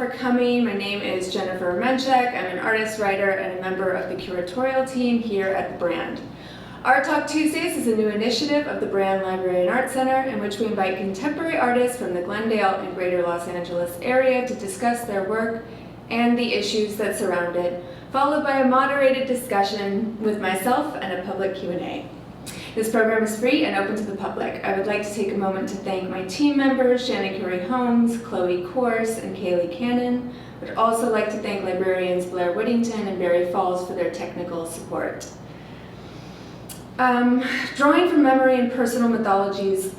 for coming. My name is Jennifer Remenchik. I'm an artist, writer, and a member of the curatorial team here at the Brand. Art Talk Tuesdays is a new initiative of the Brand Library and Art Center in which we invite contemporary artists from the Glendale and greater Los Angeles area to discuss their work and the issues that surround it, followed by a moderated discussion with myself and a public Q&A. This program is free and open to the public. I would like to take a moment to thank my team members, Shannon Curry Holmes, Chloe Course, and Kaylee Cannon. I would also like to thank librarians Blair Whittington and Barry Falls for their technical support. Drawing from memory and personal mythologies,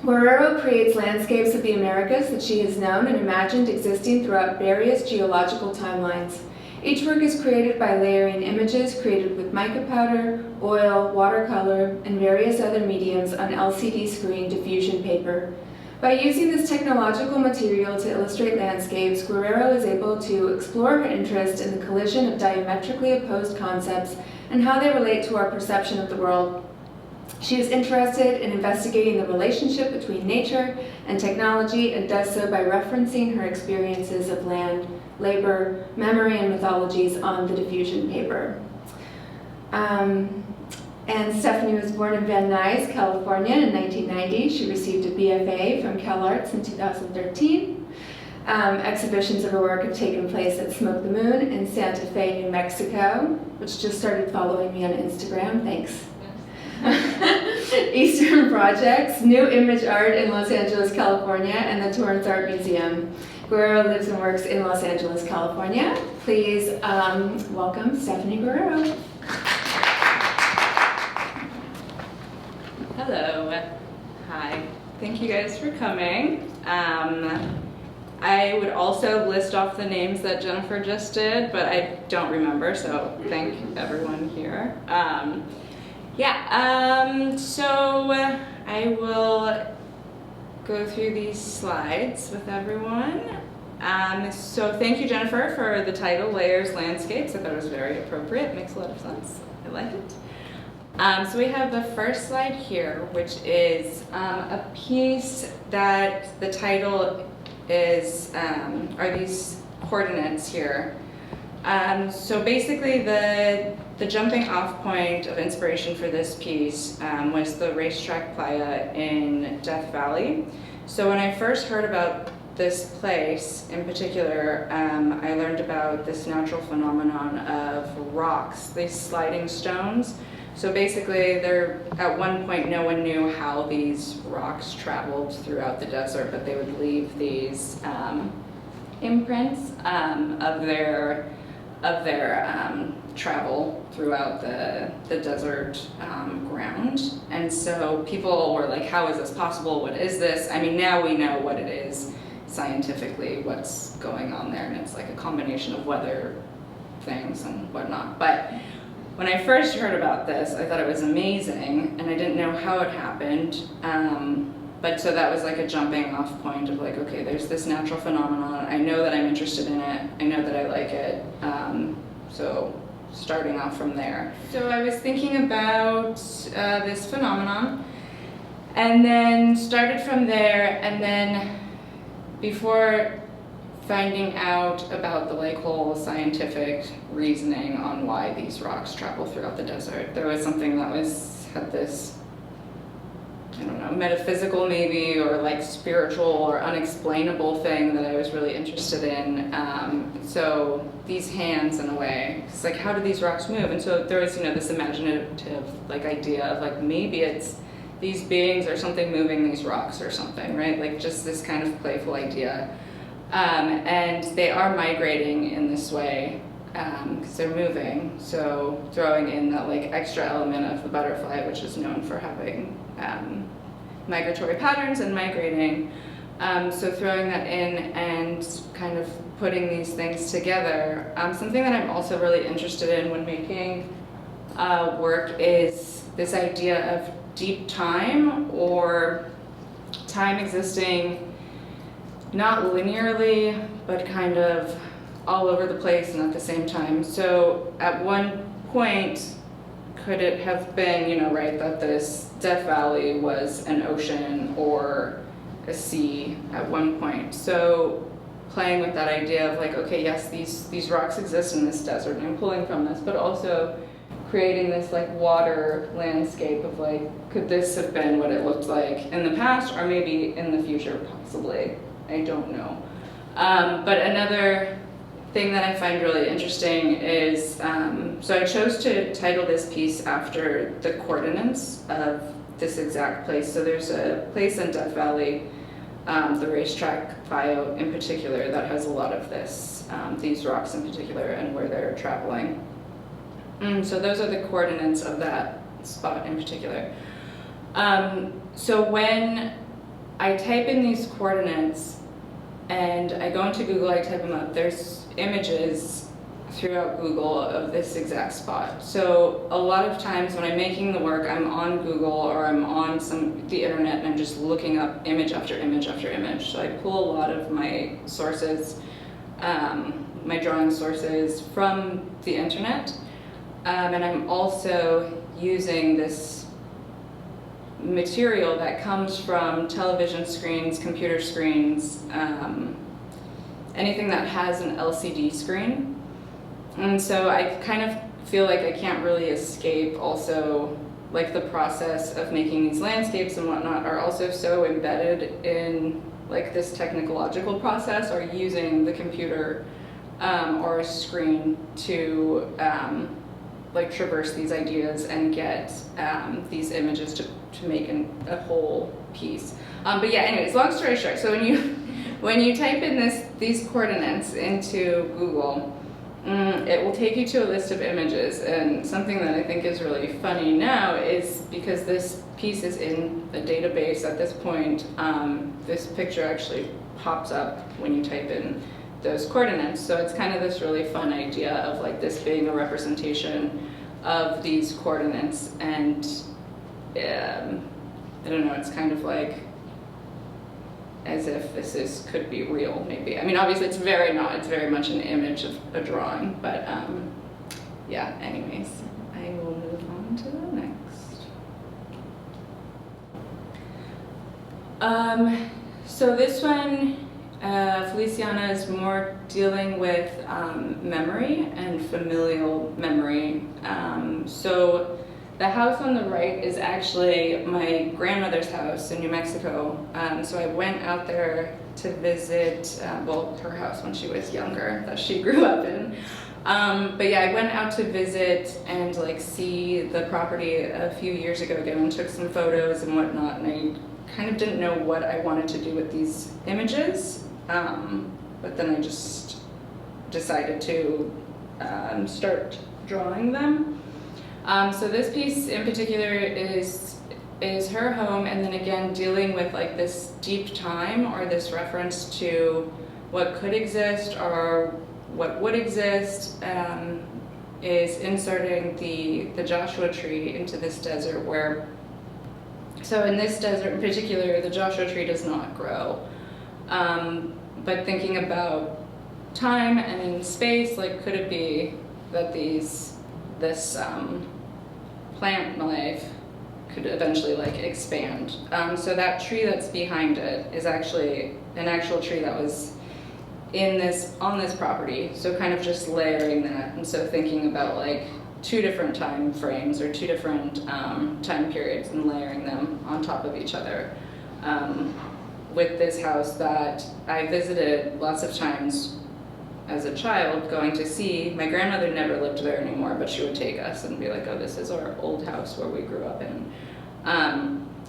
Guerrero creates landscapes of the Americas that she has known and imagined existing throughout various geological timelines. Each work is created by layering images created with mica powder, oil, watercolor, and various other mediums on LCD screen diffusion paper. By using this technological material to illustrate landscapes, Guerrero is able to explore her interest in the collision of diametrically opposed concepts and how they relate to our perception of the world. She is interested in investigating the relationship between nature and technology and does so by referencing her experiences of land, labor, memory, and mythologies on the diffusion paper. And Stephanie was born in Van Nuys, California in 1990. She received a BFA from CalArts in 2013. Exhibitions of her work have taken place at Smoke the Moon in Santa Fe, New Mexico, which just started following me on Instagram, thanks. Eastern Projects, New Image Art in Los Angeles, California, and the Torrance Art Museum. Guerrero lives and works in Los Angeles, California. Please welcome Stephanie Guerrero. Hello. Hi. Thank you guys for coming. I would also list off the names that Jennifer just did, but I don't remember, so thank everyone here. So I will go through these slides with everyone. So thank you, Jennifer, for the title, Layers Landscapes. I thought it was very appropriate. It makes a lot of sense. I like it. So we have the first slide here, which is a piece that the title is, are these coordinates here. So basically the jumping off point of inspiration for this piece was the racetrack playa in Death Valley. So when I first heard about this place in particular, I learned about this natural phenomenon of rocks, these sliding stones. So basically, at one point, no one knew how these rocks traveled throughout the desert, but they would leave these imprints of their travel throughout the desert ground. And so people were like, how is this possible? What is this? I mean, now we know what it is scientifically, what's going on there, and it's like a combination of weather things and whatnot. But when I first heard about this, I thought it was amazing, and I didn't know how it happened. But so that was like a jumping off point of like, okay, there's this natural phenomenon. I know that I'm interested in it. I know that I like it. So starting off from there. So I was thinking about this phenomenon, and then started from there, and then before finding out about the like whole scientific reasoning on why these rocks travel throughout the desert, there was something that had this, I don't know, metaphysical maybe, or like spiritual or unexplainable thing that I was really interested in. So these hands, in a way, it's like, how do these rocks move? And so there was, this imaginative like idea of like, maybe it's these beings or something moving these rocks or something, right? Like just this kind of playful idea. And they are migrating in this way because they're moving. So throwing in that like extra element of the butterfly, which is known for having migratory patterns and migrating. So throwing that in and kind of putting these things together. Something that I'm also really interested in when making work is this idea of deep time, or time existing not linearly, but kind of all over the place and at the same time. So at one point, could it have been, right, that this Death Valley was an ocean or a sea at one point? So playing with that idea of like, okay, yes, these rocks exist in this desert, and I'm pulling from this, but also creating this like water landscape of like, could this have been what it looked like in the past, or maybe in the future, possibly. I don't know. But another thing that I find really interesting is, so I chose to title this piece after the coordinates of this exact place. So there's a place in Death Valley, the racetrack bio in particular, that has a lot of this, these rocks in particular, and where they're traveling. So those are the coordinates of that spot in particular. So when I type in these coordinates and I go into Google, I type them up, there's images throughout Google of this exact spot. So a lot of times when I'm making the work, I'm on Google or I'm on the internet, and I'm just looking up image after image after image. So I pull a lot of my sources, my drawing sources, from the internet. And I'm also using this material that comes from television screens, computer screens, anything that has an LCD screen. And so I kind of feel like I can't really escape also, like the process of making these landscapes and whatnot are also so embedded in like this technological process, or using the computer or a screen to like traverse these ideas and get these images to make a whole piece. But yeah, anyways, long story short, so when you type in these coordinates into Google, it will take you to a list of images. And something that I think is really funny now is, because this piece is in a database at this point, this picture actually pops up when you type in those coordinates. So it's kind of this really fun idea of like this being a representation of these coordinates, and I don't know, it's kind of like as if this could be real, maybe. I mean, obviously it's very not, it's very much an image of a drawing, but yeah, anyways, I will move on to the next. So this one, Feliciana is more dealing with memory and familial memory. So the house on the right is actually my grandmother's house in New Mexico. So I went out there to visit, well, her house when she was younger, that she grew up in. But yeah, I went out to visit and like see the property a few years ago again, and took some photos and whatnot, and I kind of didn't know what I wanted to do with these images. But then I just decided to start drawing them. So this piece in particular is her home, and then again dealing with like this deep time, or this reference to what could exist or what would exist, is inserting the Joshua tree into this desert where, so in this desert in particular, the Joshua tree does not grow. But thinking about time and in space, like could it be that this plant life could eventually like expand? So that tree that's behind it is actually an actual tree that was on this property. So kind of just layering that, and so thinking about like two different time frames or two different time periods and layering them on top of each other. With this house that I visited lots of times as a child, going to see. My grandmother never lived there anymore, but she would take us and be like, oh, this is our old house where we grew up in.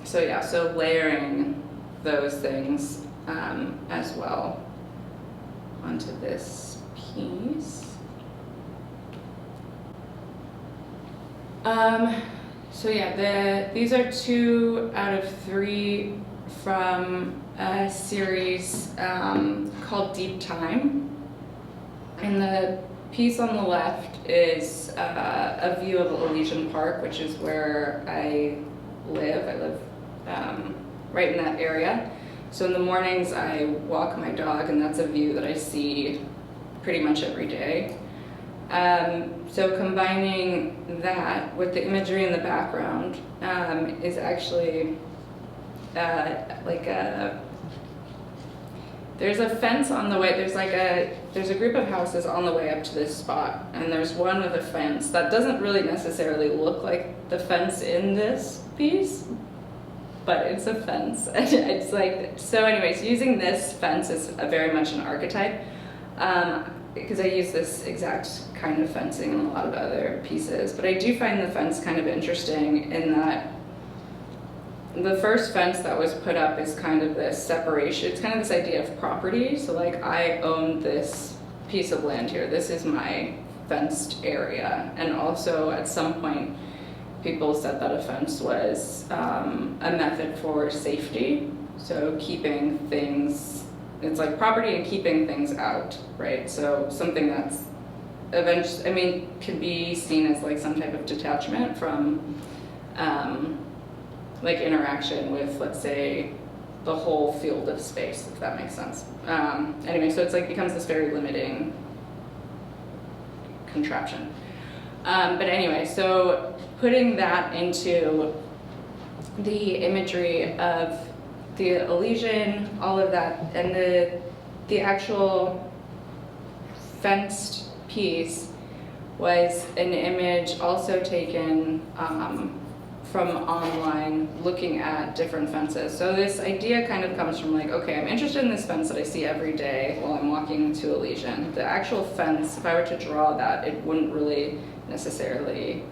So yeah, so layering those things as well onto this piece. So yeah, these are 2 out of 3 from a series called Deep Time. And the piece on the left is a view of Elysian Park, which is where I live. I live right in that area. So in the mornings I walk my dog, and that's a view that I see pretty much every day. So combining that with the imagery in the background is actually like there's a fence on the way, there's a group of houses on the way up to this spot, and there's one with a fence that doesn't really necessarily look like the fence in this piece, but it's a fence. It's like, so anyways, using this fence is very much an archetype, because I use this exact kind of fencing in a lot of other pieces, but I do find the fence kind of interesting in that the first fence that was put up is kind of this separation. It's kind of this idea of property. So like, I own this piece of land here. This is my fenced area. And also at some point, people said that a fence was a method for safety. So keeping things, it's like property and keeping things out, right? So something that's eventually, I mean, can be seen as like some type of detachment from like interaction with, let's say, the whole field of space, if that makes sense. Anyway, so it's like becomes this very limiting contraption. But anyway, so putting that into the imagery of the Elysian, all of that, and the actual fenced piece was an image also taken from online, looking at different fences. So this idea kind of comes from like, okay, I'm interested in this fence that I see every day while I'm walking to Elysian. The actual fence, if I were to draw that, it wouldn't really necessarily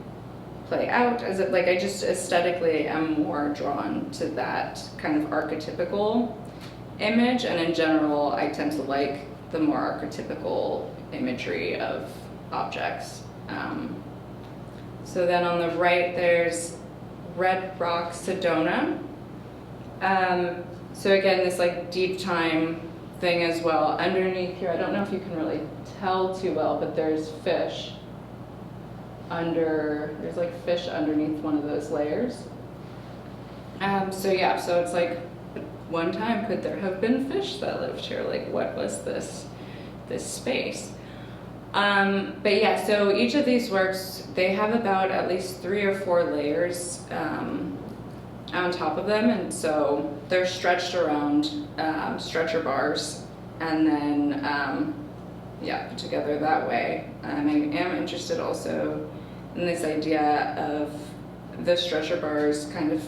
play out as it, like, I just aesthetically am more drawn to that kind of archetypical image, and in general, I tend to like the more archetypical imagery of objects. So then on the right, there's Red Rock Sedona. So again, this like deep time thing as well. Underneath here, I don't know if you can really tell too well, but there's fish there's like fish underneath one of those layers. So yeah, so it's like, one time could there have been fish that lived here? Like, what was this space? But yeah, so each of these works, they have about at least 3 or 4 layers on top of them, and so they're stretched around stretcher bars, and then yeah, put together that way. I am interested also in this idea of the stretcher bars kind of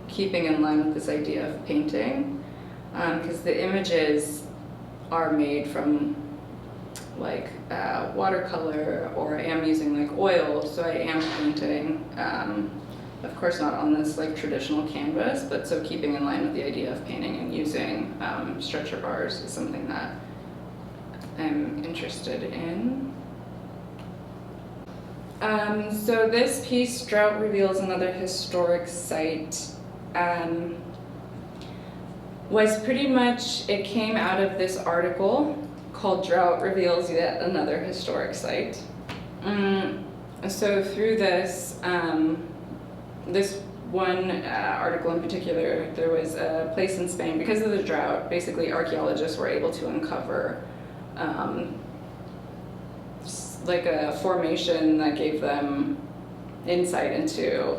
keeping in line with this idea of painting, because the images are made from like watercolor, or I am using like oil, so I am painting, of course not on this like traditional canvas, but so keeping in line with the idea of painting and using stretcher bars is something that I'm interested in. So this piece, Drought Reveals Another Historic Site, was pretty much, it came out of this article called Drought Reveals Yet Another Historic Site. So through this, this one article in particular, there was a place in Spain, because of the drought, basically archaeologists were able to uncover like a formation that gave them insight into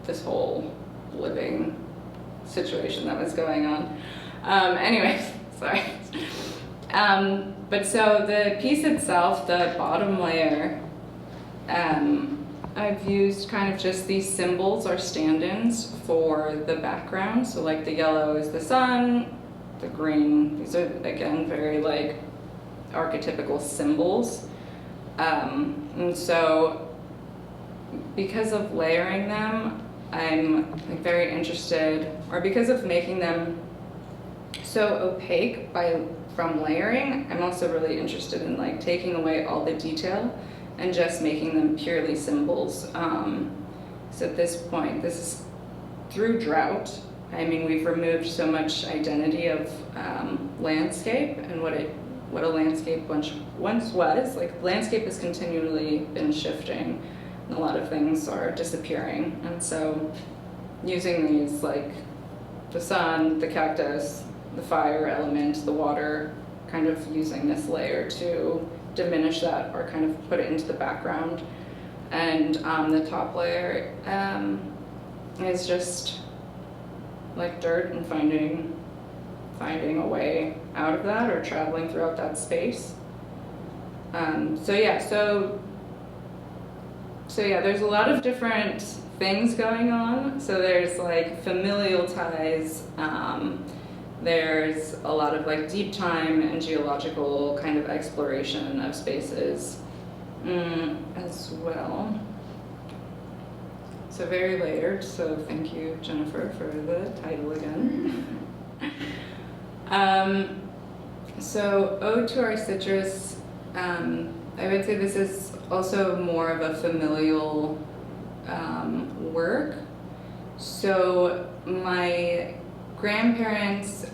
this whole living situation that was going on. Anyways, sorry. But so the piece itself, the bottom layer, I've used kind of just these symbols or stand-ins for the background. So like the yellow is the sun, the green, these are again very like archetypical symbols. And so because of layering them, I'm like very interested, or because of making them so opaque from layering, I'm also really interested in like taking away all the detail and just making them purely symbols. So at this point, this is through drought. I mean, we've removed so much identity of landscape and what a landscape once was. Like, landscape has continually been shifting, and a lot of things are disappearing. And so using these, like the sun, the cactus, the fire element, the water, kind of using this layer to diminish that or kind of put it into the background. And the top layer is just like dirt and finding finding a way out of that or traveling throughout that space. So yeah, there's a lot of different things going on. So there's like familial ties, there's a lot of like deep time and geological kind of exploration of spaces as well. So very layered, so thank you, Jennifer, for the title again. So Ode to Our Citrus, I would say this is also more of a familial work. So my grandparents,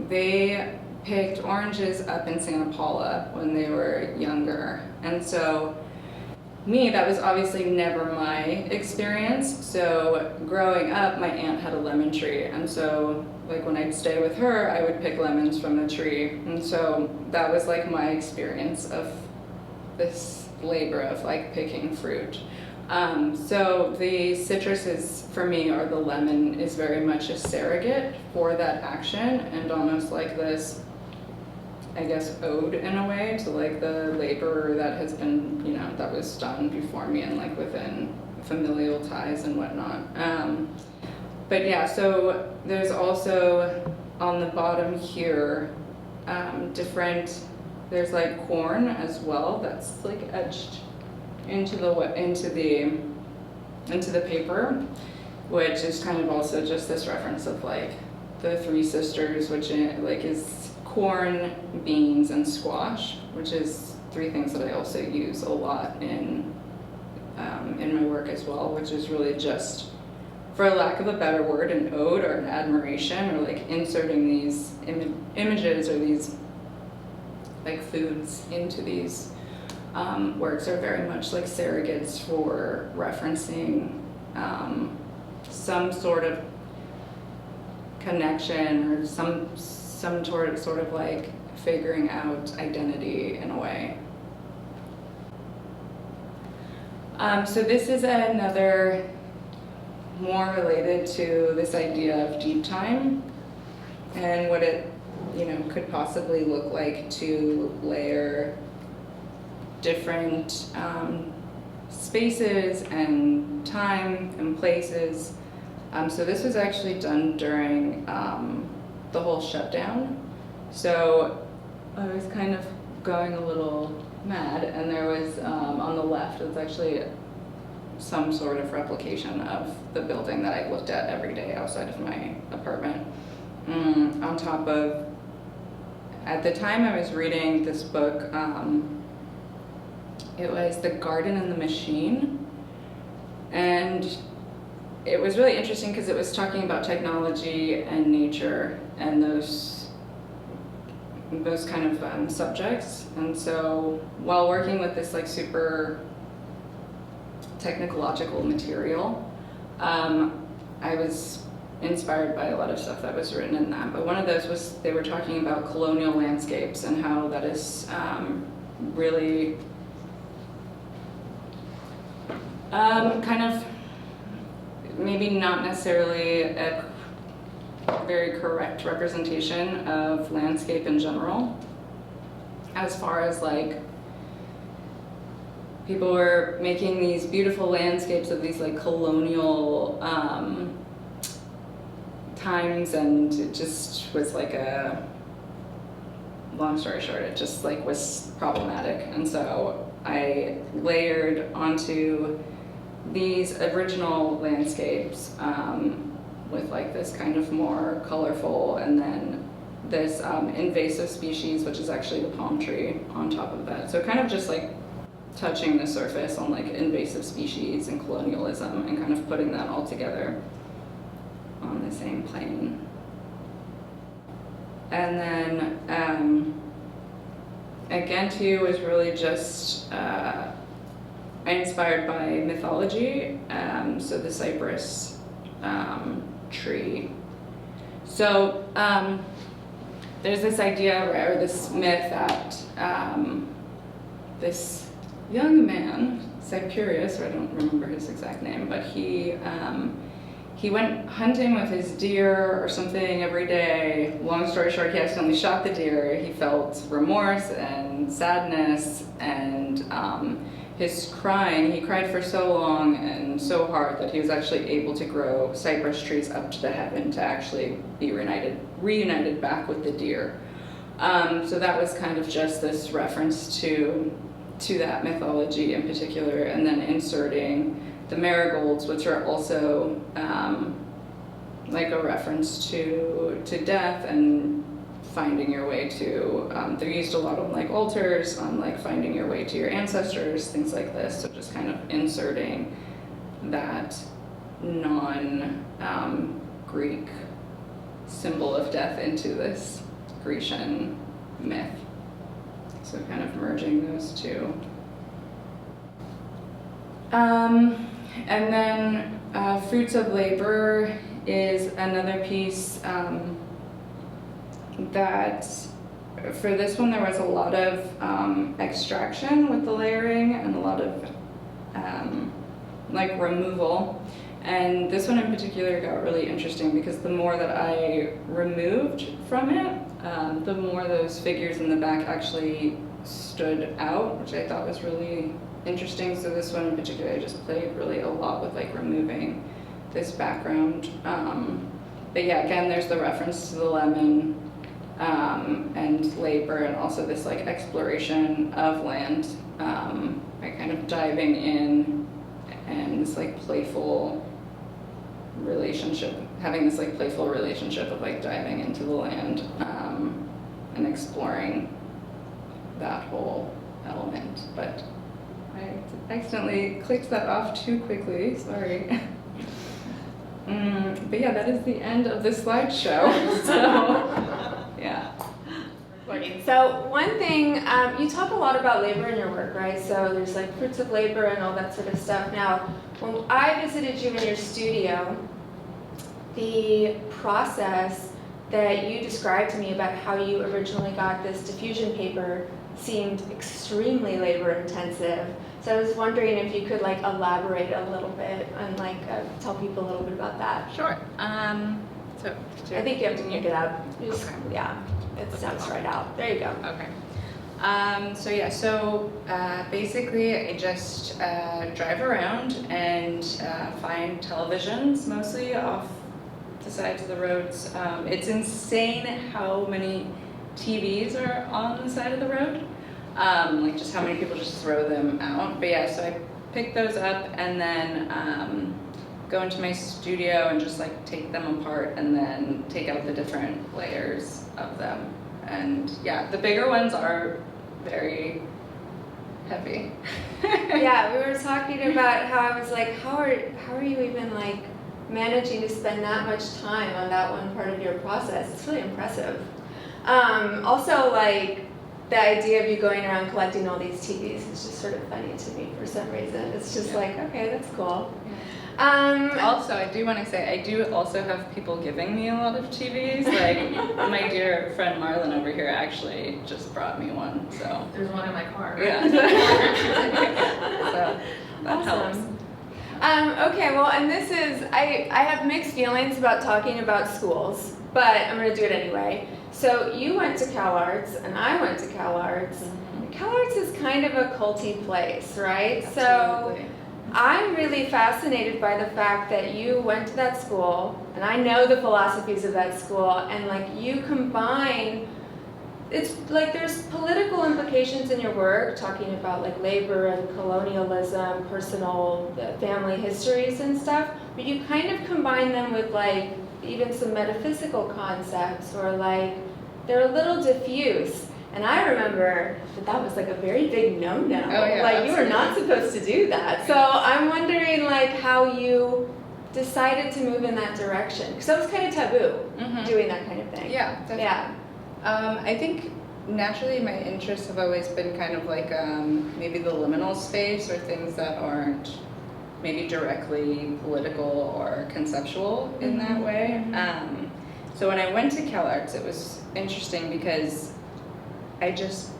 they picked oranges up in Santa Paula when they were younger. And so that was obviously never my experience. So growing up, my aunt had a lemon tree. And so like when I'd stay with her, I would pick lemons from the tree. And so that was like my experience of this labor of like picking fruit. So the citrus is, for me, or the lemon is very much a surrogate for that action and almost like this, I guess, ode in a way to like the labor that has been, that was done before me and like within familial ties and whatnot. But yeah, so there's also on the bottom here, there's like corn as well that's like etched into the paper, which is kind of also just this reference of like the three sisters, which like is corn, beans, and squash, which is three things that I also use a lot in my work as well, which is really just, for lack of a better word, an ode or an admiration, or like inserting these images or these like foods into these works are very much like surrogates for referencing some sort of connection or some sort of like figuring out identity in a way. So this is another more related to this idea of deep time and what it could possibly look like to layer different spaces and time and places. So this was actually done during the whole shutdown. So I was kind of going a little mad, and there was on the left, it's actually some sort of replication of the building that I looked at every day outside of my apartment. On top of, at the time I was reading this book, it was The Garden and the Machine, and it was really interesting because it was talking about technology and nature and those kind of subjects. And so while working with this like super technological material, I was inspired by a lot of stuff that was written in that. But one of those was, they were talking about colonial landscapes and how that is really kind of maybe not necessarily a very correct representation of landscape in general, as far as like people were making these beautiful landscapes of these like colonial times, and it just was like a, long story short, it just like was problematic. And so I layered onto these original landscapes with like this kind of more colorful, and then this invasive species, which is actually the palm tree, on top of that. So kind of just like touching the surface on like invasive species and colonialism and kind of putting that all together on the same plane. And then again too was really just inspired by mythology, so the cypress tree. So there's this idea, or this myth, that this young man, Cyprius, or I don't remember his exact name, but he he went hunting with his deer or something every day. Long story short, he accidentally shot the deer. He felt remorse and sadness and his crying. He cried for so long and so hard that he was actually able to grow cypress trees up to the heaven to actually be reunited back with the deer. So that was kind of just this reference to that mythology in particular, and then inserting the marigolds, which are also like a reference to death and finding your way to, they're used a lot on like altars, on like finding your way to your ancestors, things like this. So just kind of inserting that non-Greek symbol of death into this Grecian myth. So kind of merging those two. And then Fruits of Labor is another piece that for this one there was a lot of extraction with the layering and a lot of like removal. And this one in particular got really interesting because the more that I removed from it, the more those figures in the back actually stood out, which I thought was really interesting. So this one in particular, I just played really a lot with like removing this background. But yeah, again, there's the reference to the lemon and labor, and also this like exploration of land by kind of diving in, and this like playful relationship, having this like playful relationship of like diving into the land and exploring that whole element. But I accidentally clicked that off too quickly, sorry. But yeah, that is the end of the slideshow. So, yeah. So one thing, you talk a lot about labor in your work, right? So there's like fruits of labor and all that sort of stuff. Now, when I visited you in your studio, the process that you described to me about how you originally got this diffusion paper seemed extremely labor intensive. So I was wondering if you could like elaborate a little bit and like tell people a little bit about that. Sure. I think you have to pick it up. Just, okay. Yeah, it sounds right out. There you go. Okay. Basically I just drive around and find televisions, mostly off the sides of the roads. It's insane how many TVs are on the side of the road. Like just how many people just throw them out. But yeah, so I pick those up and then go into my studio and just like take them apart and then take out the different layers of them. And yeah, the bigger ones are very heavy. Yeah, we were talking about how I was like, how are you even like managing to spend that much time on that one part of your process? It's really impressive. Also, like the idea of you going around collecting all these TVs is just sort of funny to me for some reason. It's just like, okay, that's cool. Also, I do want to say, I do also have people giving me a lot of TVs. Like, my dear friend Marlon over here actually just brought me one, so. There's one in my car. Yeah. So, that helps. Okay, well, and this is, I have mixed feelings about talking about schools, but I'm going to do it anyway. So you went to CalArts, and I went to CalArts. Mm-hmm. CalArts is kind of a culty place, right? Absolutely. So I'm really fascinated by the fact that you went to that school, and I know the philosophies of that school, and like you combine, it's like there's political implications in your work, talking about like labor and colonialism, personal family histories and stuff, but you kind of combine them with like even some metaphysical concepts, or like they're a little diffuse. And I remember that was like a very big no-no. Oh, yeah, like you were absolutely. not supposed to do that. So I'm wondering like how you decided to move in that direction, because that was kind of taboo, doing that kind of thing. Yeah, definitely. Yeah. I think naturally my interests have always been kind of like maybe the liminal space, or things that aren't maybe directly political or conceptual in that way. So when I went to CalArts, it was interesting because I just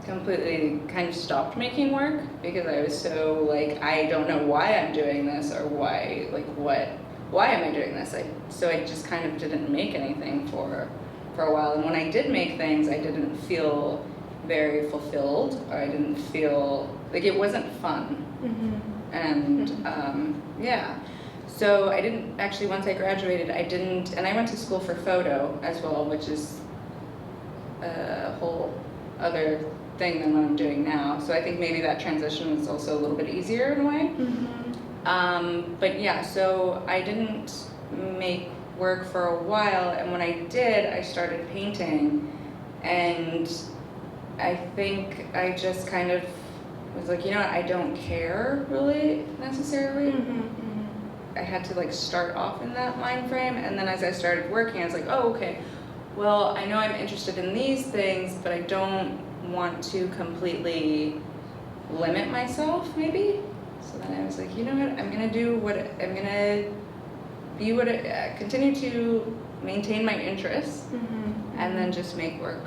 completely kind of stopped making work, because I was so like, I don't know why I'm doing this, or why, like what why am I doing this? So I just kind of didn't make anything for a while. And when I did make things, I didn't feel very fulfilled, or I didn't feel like it wasn't fun. And yeah, so I didn't actually, once I graduated, and I went to school for photo as well, which is a whole other thing than what I'm doing now. So I think maybe that transition was also a little bit easier in a way. But yeah, so I didn't make work for a while, and when I did, I started painting, and I think I just kind of was like, you know what, I don't care really necessarily. I had to like start off in that mind frame, and then as I started working, I was like, oh, okay, well, I know I'm interested in these things, but I don't want to completely limit myself, maybe. So then I was like, you know what, I'm gonna continue to maintain my interests, and then just make work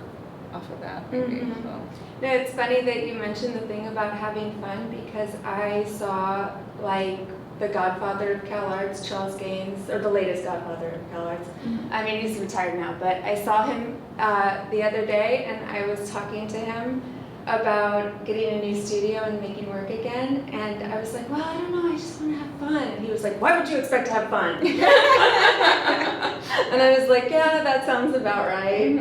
off of that, maybe. So. No, it's funny that you mentioned the thing about having fun, because I saw like the godfather of CalArts, Charles Gaines, or the latest godfather of CalArts. I mean, he's retired now, but I saw him the other day, and I was talking to him about getting a new studio and making work again, and I was like, well, I don't know, I just want to have fun. And he was like, why would you expect to have fun? And I was like, yeah, that sounds about right.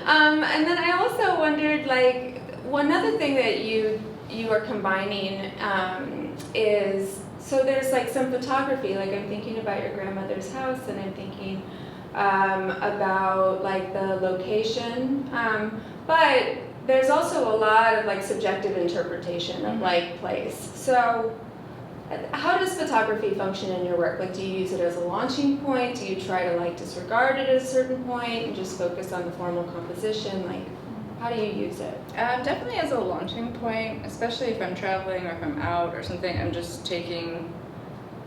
And then I also wondered, like, one other thing that you are combining is, so there's like some photography, like I'm thinking about your grandmother's house, and I'm thinking about like the location, but there's also a lot of like subjective interpretation of like place. So how does photography function in your work? Like, do you use it as a launching point? Do you try to like disregard it at a certain point and just focus on the formal composition? Like, how do you use it? Definitely as a launching point, especially if I'm traveling or if I'm out or something. I'm just taking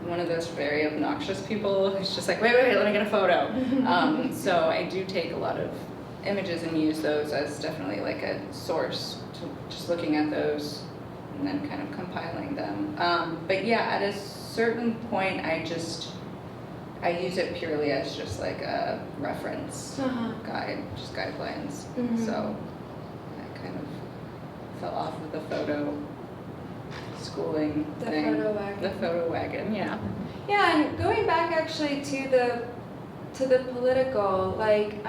one of those very obnoxious people who's just like, wait, let me get a photo. So I do take a lot of images and use those as definitely like a source to just looking at those and then kind of compiling them. But yeah, at a certain point, I use it purely as just like a reference guide, just guidelines. So I kind of fell off of the photo schooling thing. The photo wagon, yeah. Yeah, and going back actually to the political, like,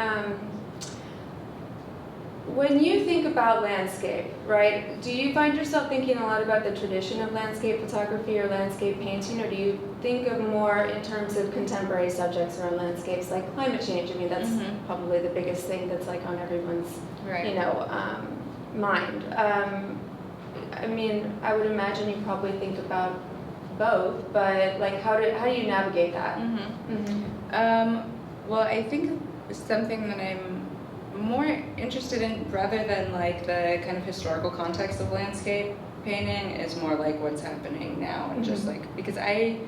when you think about landscape, right, do you find yourself thinking a lot about the tradition of landscape photography or landscape painting, or do you think of more in terms of contemporary subjects around landscapes, like climate change? I mean, that's probably the biggest thing that's like on everyone's, you know, mind. I mean, I would imagine you probably think about both, but like, how do you navigate that? Well, I think something that I'm more interested in, rather than like the kind of historical context of landscape painting, is more like what's happening now, and just like, because I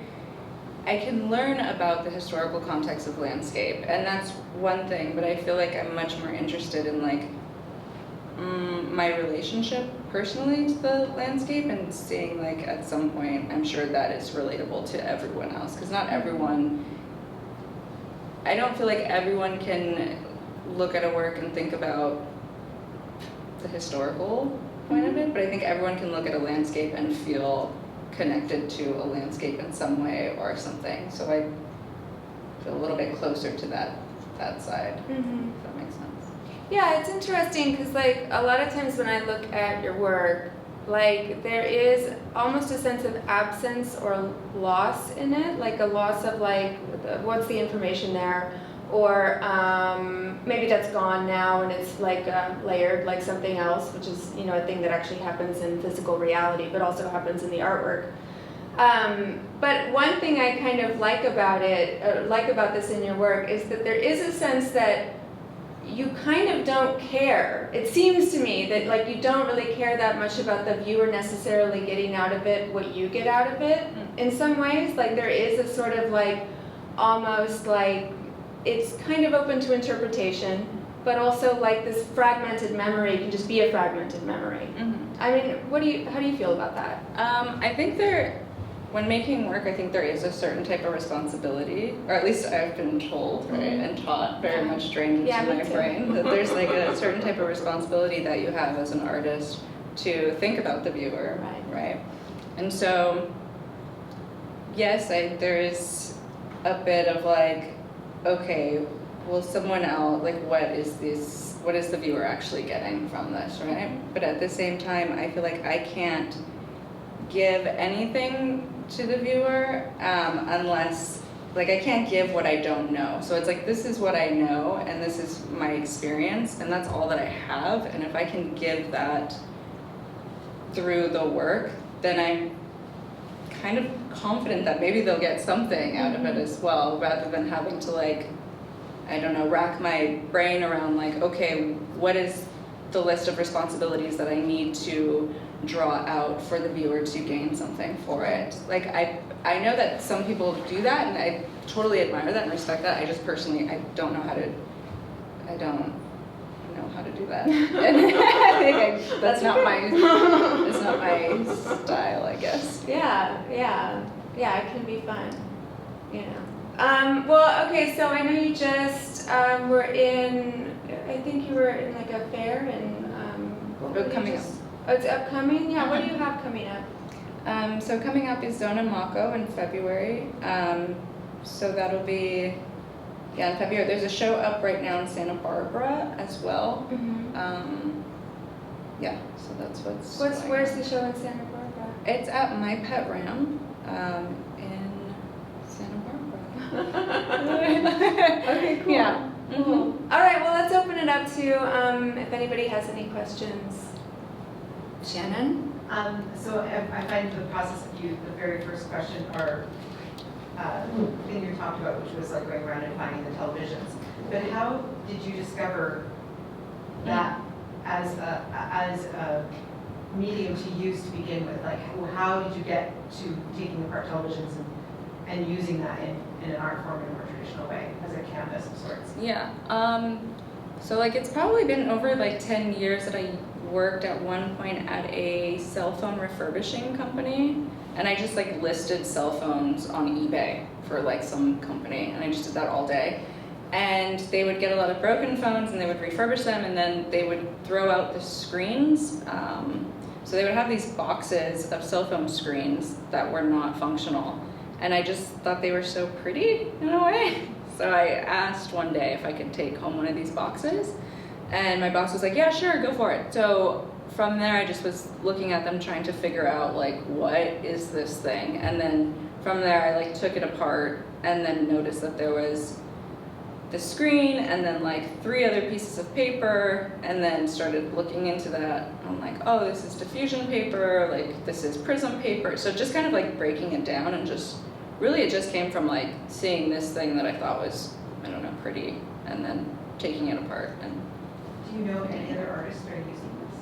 can learn about the historical context of landscape, and that's one thing, but I feel like I'm much more interested in like my relationship personally to the landscape, and seeing like at some point, I'm sure that is relatable to everyone else, because not everyone, I don't feel like everyone can look at a work and think about the historical point of it, but I think everyone can look at a landscape and feel connected to a landscape in some way or something. So I feel a little bit closer to that side, if that makes sense. Yeah, it's interesting because like a lot of times when I look at your work, like there is almost a sense of absence or loss in it, like a loss of like what's the information there, or maybe that's gone now and it's like layered like something else, which is, you know, a thing that actually happens in physical reality but also happens in the artwork. But one thing I kind of like about it, like about this in your work, is that there is a sense that you kind of don't care. It seems to me that like you don't really care that much about the viewer necessarily getting out of it what you get out of it. In some ways, like there is a sort of like almost like it's kind of open to interpretation, but also like this fragmented memory can just be a fragmented memory. I mean, how do you feel about that? I think when making work, I think there is a certain type of responsibility, or at least I've been told, right, and taught, very much trained into Yeah, me my too. brain, that there's like a certain type of responsibility that you have as an artist to think about the viewer, right? And so, yes, there is a bit of like, okay, well, someone else, like, what is the viewer actually getting from this, right? But at the same time, I feel like I can't give anything to the viewer unless, like, I can't give what I don't know. So it's like, this is what I know, and this is my experience, and that's all that I have. And if I can give that through the work, then I'm kind of confident that maybe they'll get something out of it as well, rather than having to, like, I don't know, rack my brain around, like, okay, what is the list of responsibilities that I need to draw out for the viewer to gain something for it. Like, I know that some people do that, and I totally admire that and respect that. I just personally, I don't know how to do that. And I think that's not my style, I guess. Yeah, it can be fun, you know. Well, okay, so I know you just were in, I think you were in like a fair Coming up. Oh, it's upcoming? Yeah, what do you have coming up? So coming up is Zona Mako in February. So that'll be, in February. There's a show up right now in Santa Barbara as well. So that's Where's the show in Santa Barbara? It's at My Pet Ram in Santa Barbara. Okay, cool. Yeah. Cool. All right, well, let's open it up to if anybody has any questions. Shannon? So I find the process of the very first question or thing you talked about, which was like going around and finding the televisions. But how did you discover that as a medium to use to begin with? Like, how did you get to taking apart televisions and using that in an art form in a more traditional way as a canvas of sorts? Yeah. So like it's probably been over like 10 years that I worked at one point at a cell phone refurbishing company, and I just like listed cell phones on eBay for like some company, and I just did that all day. And they would get a lot of broken phones and they would refurbish them, and then they would throw out the screens. So they would have these boxes of cell phone screens that were not functional, and I just thought they were so pretty in a way. So I asked one day if I could take home one of these boxes, and my boss was like, yeah, sure, go for it. So from there, I just was looking at them, trying to figure out like, what is this thing? And then from there, I like took it apart and then noticed that there was the screen and then like 3 other pieces of paper, and then started looking into that. I'm like, oh, this is diffusion paper, like this is prism paper. So just kind of like breaking it down, and just really it just came from like seeing this thing that I thought was, I don't know, pretty, and then taking it apart. And do you know any other artists that are using this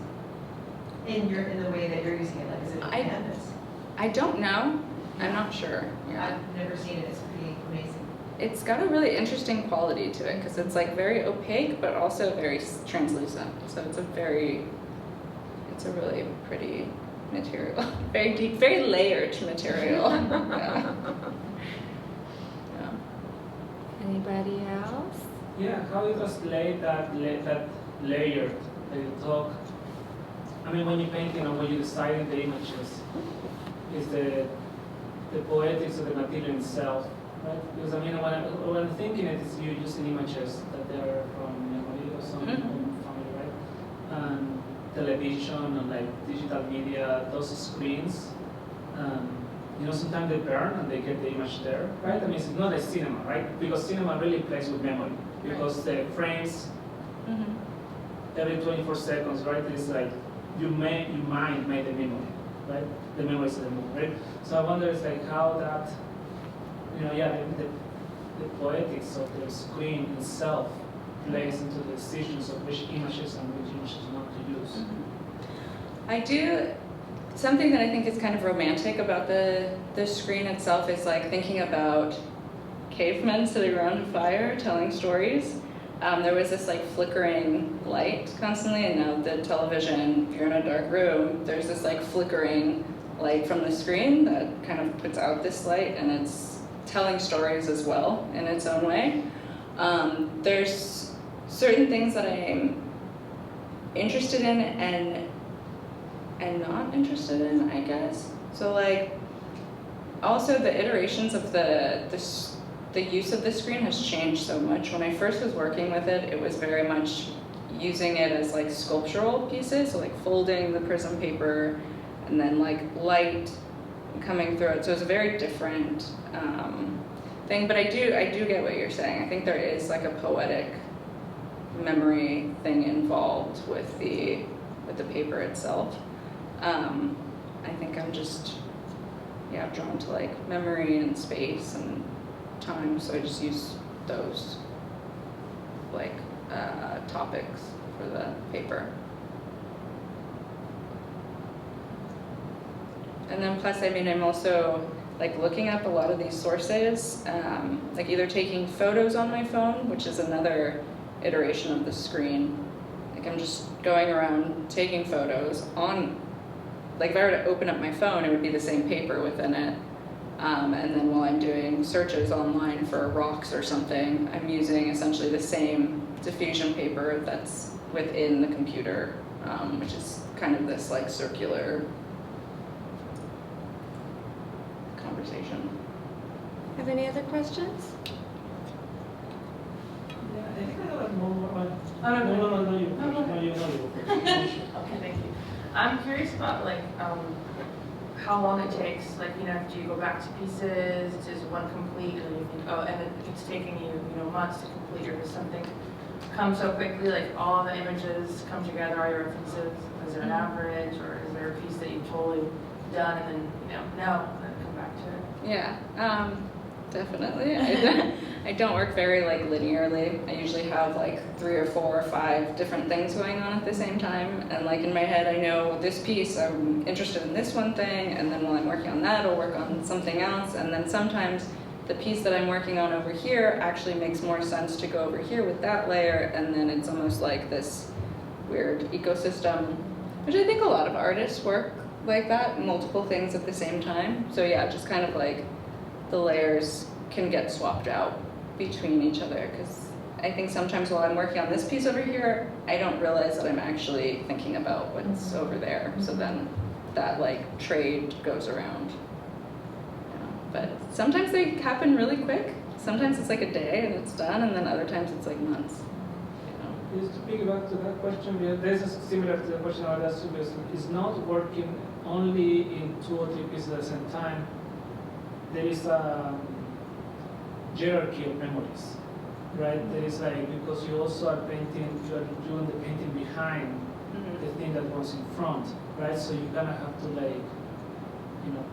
in the way that you're using it? Like, is it a canvas? I don't know. I'm not sure. Yeah. I've never seen it. It's pretty amazing. It's got a really interesting quality to it because it's like very opaque but also very translucent. So it's a really pretty material, very deep, very layered material. Yeah. Anybody else? Yeah, how you translate that layer that you talk. I mean, when you paint, when you decide the images, is the poetics of the material itself, right? Because I mean, when I'm thinking it, is you using images that they are from memory or some family, right? And television and like digital media, those screens, sometimes they burn and they get the image there, right? I mean, it's not a cinema, right? Because cinema really plays with memory, because the frames every 24 seconds, right? It's like your mind made the memory, right? The memories of the movie, right? So I wonder, it's like how that, the poetics of the screen itself plays into the decisions of which images and which images not to use. I do. Something that I think is kind of romantic about the screen itself is like thinking about cavemen sitting around a fire telling stories. There was this like flickering light constantly, and now the television, if you're in a dark room, there's this like flickering light from the screen that kind of puts out this light, and it's telling stories as well in its own way. There's certain things that I'm interested in and not interested in, I guess. So like, also the iterations of the use of the screen has changed so much. When I first was working with it, it was very much using it as like sculptural pieces, so like folding the prism paper and then like light coming through it. So it's a very different thing, but I do get what you're saying. I think there is like a poetic memory thing involved with the paper itself. I think I'm just drawn to like memory and space and time, so I just use those like topics for the paper. And then plus, I mean, I'm also like looking up a lot of these sources, like either taking photos on my phone, which is another iteration of the screen. Like I'm just going around taking photos on, like if I were to open up my phone, it would be the same paper within it. And then while I'm doing searches online for rocks or something, I'm using essentially the same diffusion paper that's within the computer, which is kind of this like circular conversation. Have any other questions? Yeah, I think I have more. No, You. Okay, thank you. I'm curious about like how long it takes. Like, you know, do you go back to pieces? Does one complete, and you think, oh, and it's taking you, months to complete, or does something come so quickly? Like all the images come together, all your references. Is there an average, or is there a piece that you've totally done and then no, and then come back to it? Yeah, definitely. I don't work very like linearly. I usually have like 3 or 4 or 5 different things going on at the same time, and like in my head I know this piece I'm interested in this one thing, and then while I'm working on that I'll work on something else, and then sometimes the piece that I'm working on over here actually makes more sense to go over here with that layer, and then it's almost like this weird ecosystem, which I think a lot of artists work like that, multiple things at the same time. So yeah, just kind of like the layers can get swapped out between each other, because I think sometimes while I'm working on this piece over here, I don't realize that I'm actually thinking about what's over there. So then that like trade goes around. But sometimes they happen really quick. Sometimes it's like a day and it's done, and then other times it's like months. Just to piggyback to that question, this is similar to the question I was asking, because it's not working only in 2 or 3 pieces at the same time. There is a hierarchy of memories, right? There is like, because you also are painting, you are doing the painting behind the thing that was in front, right? So you kind of have to like,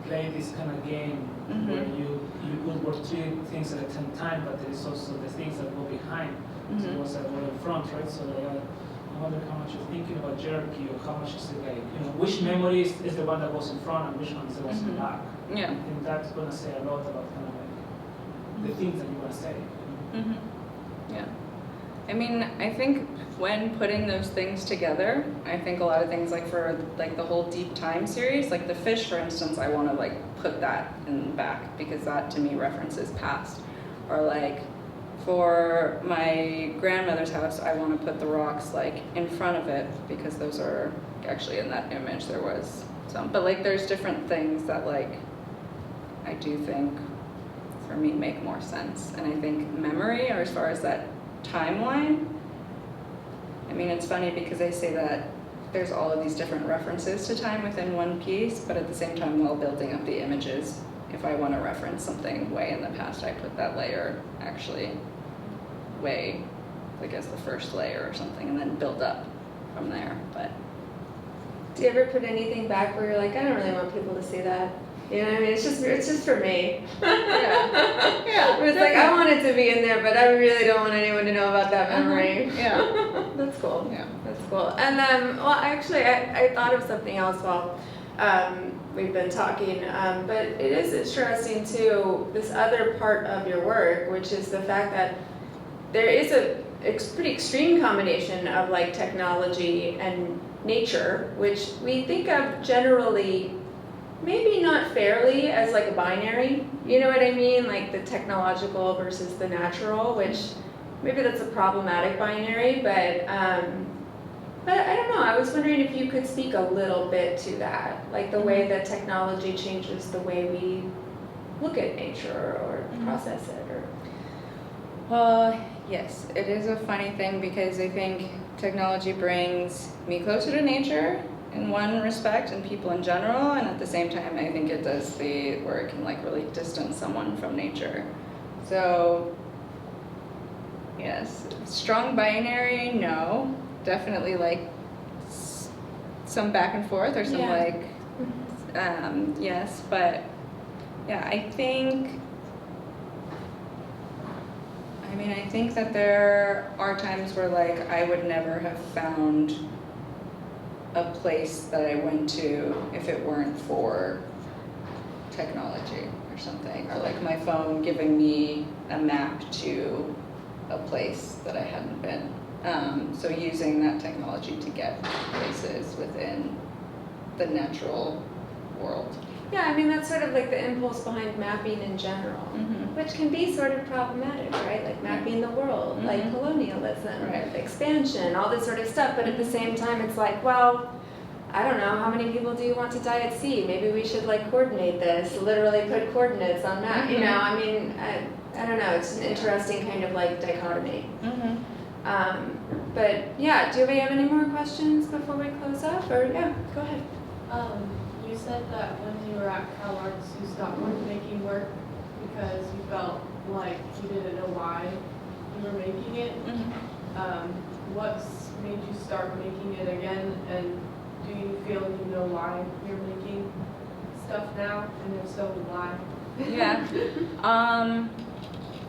play this kind of game where you could work 3 things at the same time, but there is also the things that go behind. So what's that go in front, right? So like, I wonder how much you're thinking about hierarchy, or how much is it like, which memory is the one that goes in front and which one is the one in the back. Yeah. I think that's going to say a lot about kind of like the things that you want to say. Yeah. I mean, I think when putting those things together, I think a lot of things like for like the whole Deep Time series, like the fish, for instance, I want to like put that in the back because that to me references past. Or like for my grandmother's house, I want to put the rocks like in front of it because those are actually in that image there was some. But like there's different things that like I do think for me make more sense. And I think memory, or as far as that timeline, I mean, it's funny because I say that there's all of these different references to time within one piece, but at the same time, while building up the images, if I want to reference something way in the past, I put that layer actually way, like as the first layer or something, and then build up from there. But Do you ever put anything back where you're like, I don't really want people to see that? You know what I mean? It's just for me. Yeah, It's like, I want it to be in there, but I really don't want anyone to know about that memory. Yeah. That's cool. Yeah. That's cool. And well, actually, I thought of something else while we've been talking, but it is interesting too, this other part of your work, which is the fact that there is a pretty extreme combination of like technology and nature, which we think of generally maybe not fairly as like a binary, you know what I mean? Like the technological versus the natural, which maybe that's a problematic binary, but I don't know, I was wondering if you could speak a little bit to that, like the way that technology changes the way we look at nature or process it, or... Well, yes, it is a funny thing because I think technology brings me closer to nature in one respect and people in general, and at the same time I think it does the where it can like really distance someone from nature. So yes, strong binary, no. Definitely like some back and forth or some like yes, but yeah, I think that there are times where like I would never have found a place that I went to if it weren't for technology or something, or like my phone giving me a map to a place that I hadn't been. So using that technology to get places within the natural world. Yeah, I mean, that's sort of like the impulse behind mapping in general, which can be sort of problematic, right? Like mapping the world, like colonialism, Right. expansion, all this sort of stuff. But at the same time, it's like, well, I don't know, how many people do you want to die at sea? Maybe we should like coordinate this, literally put coordinates on that, you know? I mean, I don't know, it's an interesting kind of like dichotomy. But yeah, do we have any more questions before we close up? Or yeah, go ahead. You said that when you were at Cal Arts, you stopped making work because you felt like you didn't know why you were making it. What's made you start making it again, and do you feel you know why you're making stuff now, and if so, why? Yeah.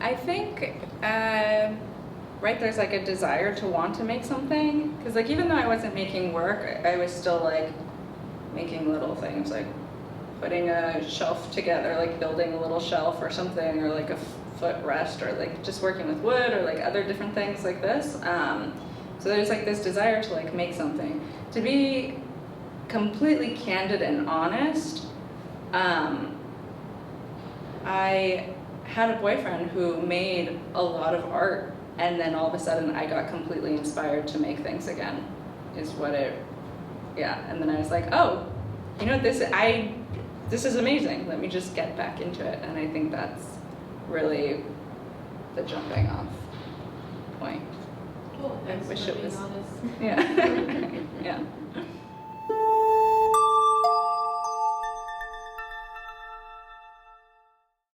I think, right, there's like a desire to want to make something. Because like even though I wasn't making work, I was still like making little things, like putting a shelf together, like building a little shelf or something, or like a footrest, or like just working with wood, or like other different things like this. So there's like this desire to like make something. To be completely candid and honest, I had a boyfriend who made a lot of art, and then all of a sudden I got completely inspired to make things again, is what it, yeah. And then I was like, oh, you know, this is amazing. Let me just get back into it. And I think that's really the jumping off point. Cool, thanks wish for it being was- honest. Yeah. Yeah.